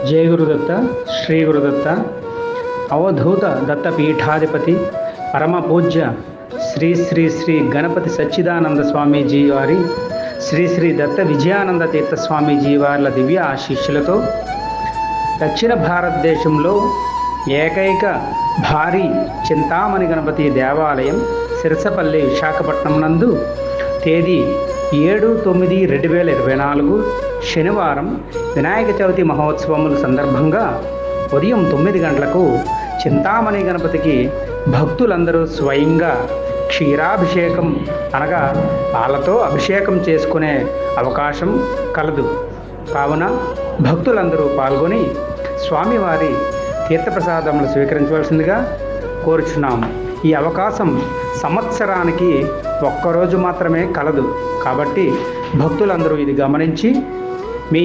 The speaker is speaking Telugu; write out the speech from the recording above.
जय गुरुदत्त श्री गुरुदत्त अवधूत दत्तपीठाधिपति परम पूज्य श्री श्री श्री गणपति सच्चिदानंद स्वामीजी वारी श्री श्री दत्त विजयानंद तीर्थ स्वामीजी वार्ల దివ్య ఆశీస్సులతో దక్షిణ భారతదేశంలో ఏకైక భారీ చింతామణి గణపతి దేవాలయం సిరసపల్లి విశాఖపట్నం నందు తేదీ 7/9/2024 శనివారం వినాయక చవితి మహోత్సవముల సందర్భంగా ఉదయం 9 గంటలకు చింతామణి గణపతికి భక్తులందరూ స్వయంగా క్షీరాభిషేకం అనగా పాలతో అభిషేకం చేసుకునే అవకాశం కలదు. కావున భక్తులందరూ పాల్గొని స్వామివారి తీర్థప్రసాదములు స్వీకరించవలసిందిగా కోరుచున్నాము. ఈ అవకాశం సంవత్సరానికి ఒక్కరోజు మాత్రమే కలదు. కాబట్టి భక్తులందరూ ఇది గమనించి మీ